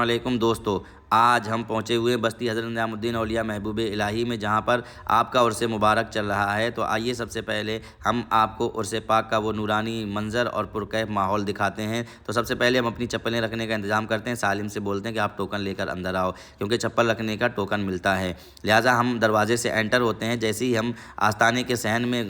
علیکم دوستو، آج ہم پہنچے ہوئے ہیں بستی حضرت نظام الدین اولیاء محبوب الہی میں، جہاں پر آپ کا عرس مبارک چل رہا ہے۔ تو آئیے سب سے پہلے ہم آپ کو عرس پاک کا وہ نورانی منظر اور پرکیف ماحول دکھاتے ہیں۔ تو سب سے پہلے ہم اپنی چپلیں رکھنے کا انتظام کرتے ہیں، سالم سے بولتے ہیں کہ آپ ٹوکن لے کر اندر آؤ، کیونکہ چپل رکھنے کا ٹوکن ملتا ہے۔ لہٰذا ہم دروازے سے انٹر ہوتے ہیں، جیسے ہی ہم آستانے کے صحن میں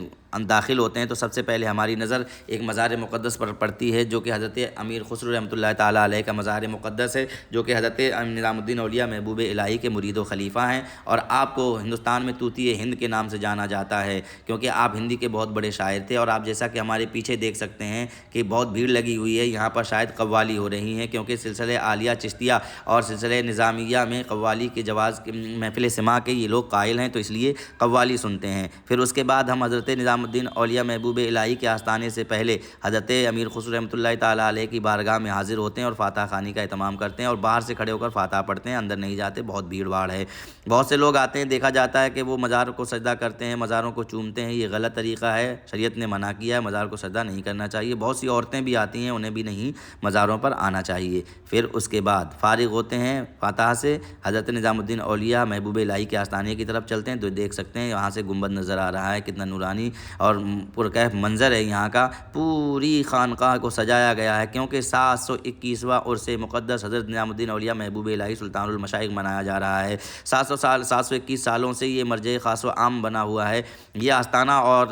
داخل ہوتے ہیں تو سب سے پہلے ہماری نظر ایک مزار مقدس پر پڑتی ہے، جو کہ حضرت امیر خسرو رحمۃ اللہ تعالیٰ علیہ کا مزار مقدس ہے، جو کہ حضرت نظام الدین اولیاء محبوب الہی کے مرید و خلیفہ ہیں، اور آپ کو ہندوستان میں طوطی ہند کے نام سے جانا جاتا ہے، کیونکہ آپ ہندی کے بہت بڑے شاعر تھے۔ اور آپ جیسا کہ ہمارے پیچھے دیکھ سکتے ہیں کہ بہت بھیڑ لگی ہوئی ہے، یہاں پر شاید قوالی ہو رہی ہیں، کیونکہ سلسلہ عالیہ چشتیہ اور سلسلہ نظامیہ میں قوالی کے جواز محفل سماع کے یہ لوگ قائل ہیں، تو اس لیے قوالی سنتے ہیں۔ پھر اس کے بعد ہم حضرت نظام الدین اولیاء محبوب الہی کے آستانے سے پہلے حضرت امیر خسرو رحمۃ اللہ تعالیٰ علیہ کی بارگاہ میں حاضر ہوتے ہیں اور فاتحہ خوانی کا اہتمام کرتے ہیں، اور باہر سے کھڑے ہو کر فاتحہ پڑھتے ہیں، اندر نہیں جاتے، بہت بھیڑ بھاڑ ہے۔ بہت سے لوگ آتے ہیں، دیکھا جاتا ہے کہ وہ مزار کو سجدہ کرتے ہیں، مزاروں کو چومتے ہیں، یہ غلط طریقہ ہے، شریعت نے منع کیا ہے، مزار کو سجدہ نہیں کرنا چاہیے۔ بہت سی عورتیں بھی آتی ہیں، انہیں بھی نہیں مزاروں پر آنا چاہیے۔ پھر اس کے بعد فارغ ہوتے ہیں فاتحہ سے، حضرت نظام الدین اولیاء محبوب الہی کے آستانے کی طرف چلتے ہیں، تو دیکھ سکتے ہیں یہاں سے گنبد نظر آ رہا ہے، کتنا نورانی اور پرکیف منظر ہے یہاں کا۔ پوری خانقاہ کو سجایا گیا ہے، کیونکہ 721واں عرس مقدس حضرت نظام الدین اولیاء محبوب الہی سلطان المشائخ منایا جا رہا ہے۔ 721 سالوں سے یہ مرجع خاص و عام بنا ہوا ہے یہ آستانہ، اور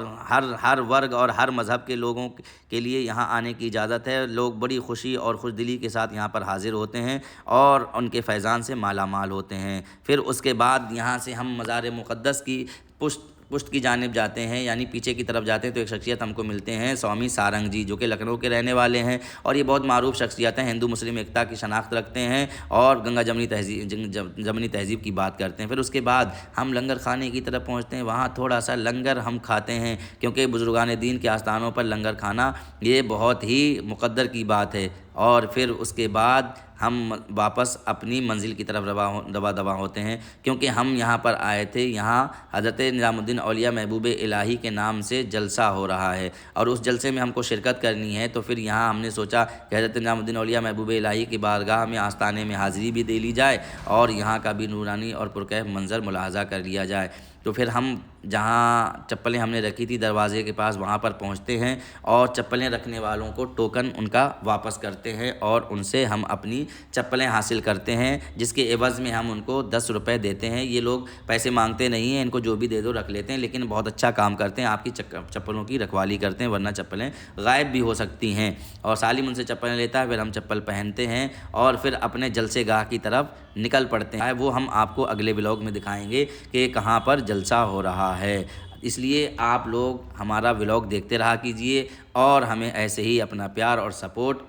ہر ورگ اور ہر مذہب کے لوگوں کے لیے یہاں آنے کی اجازت ہے۔ لوگ بڑی خوشی اور خوش دلی کے ساتھ یہاں پر حاضر ہوتے ہیں اور ان کے فیضان سے مالا مال ہوتے ہیں۔ پھر اس کے بعد یہاں سے ہم مزار مقدس کی پشت کی جانب جاتے ہیں، یعنی پیچھے کی طرف جاتے ہیں، تو ایک شخصیت ہم کو ملتے ہیں، سوامی سارنگ جی، جو کہ لکھنؤ کے رہنے والے ہیں، اور یہ بہت معروف شخصیت ہیں، ہندو مسلم ایکتا کی شناخت رکھتے ہیں اور گنگا جمنی تہذیب کی بات کرتے ہیں۔ پھر اس کے بعد ہم لنگر خانے کی طرف پہنچتے ہیں، وہاں تھوڑا سا لنگر ہم کھاتے ہیں، کیونکہ بزرگان دین کے آستانوں پر لنگر کھانا یہ بہت ہی مقدر کی بات ہے۔ اور پھر اس کے بعد ہم واپس اپنی منزل کی طرف رواں ہوتے ہیں، کیونکہ ہم یہاں پر آئے تھے، یہاں حضرت نظام الدین اولیاء محبوب الہی کے نام سے جلسہ ہو رہا ہے، اور اس جلسے میں ہم کو شرکت کرنی ہے۔ تو پھر یہاں ہم نے سوچا کہ حضرت نظام الدین اولیاء محبوب الہی کی بارگاہ میں آستانے میں حاضری بھی دے لی جائے، اور یہاں کا بھی نورانی اور پرکیف منظر ملاحظہ کر لیا جائے۔ تو پھر ہم جہاں چپلیں ہم نے رکھی تھی دروازے کے پاس، وہاں پر پہنچتے ہیں اور چپلیں رکھنے والوں کو ٹوکن ان کا واپس کرتے ہیں، اور ان سے ہم اپنی چپلیں حاصل کرتے ہیں، جس کے عوض میں ہم ان کو 10 روپے دیتے ہیں۔ یہ لوگ پیسے مانگتے نہیں ہیں، ان کو جو بھی دے دو رکھ لیتے ہیں، لیکن بہت اچھا کام کرتے ہیں، آپ کی چپلوں کی رکھوالی کرتے ہیں، ورنہ چپلیں غائب بھی ہو سکتی ہیں۔ اور سالم ان سے چپلیں لیتا ہے، پھر ہم چپل پہنتے ہیں اور پھر اپنے جلسے گاہ کی طرف نکل پڑتے ہیں۔ وہ ہم آپ کو اگلے ولاگ میں دکھائیں گے کہ کہاں پر جلسہ ہو رہا ہے، اس لیے آپ لوگ ہمارا ولاگ دیکھتے رہا کیجئے اور ہمیں ایسے ہی اپنا پیار اور سپورٹ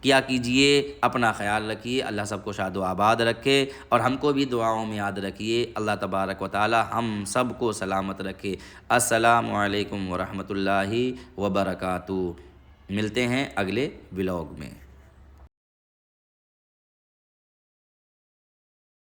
کیا کیجئے۔ اپنا خیال رکھیے، اللہ سب کو شاد و آباد رکھے، اور ہم کو بھی دعاؤں میں یاد رکھیے۔ اللہ تبارک و تعالی ہم سب کو سلامت رکھے۔ السلام علیکم ورحمۃ اللہ وبرکاتہ۔ ملتے ہیں اگلے ولاگ میں۔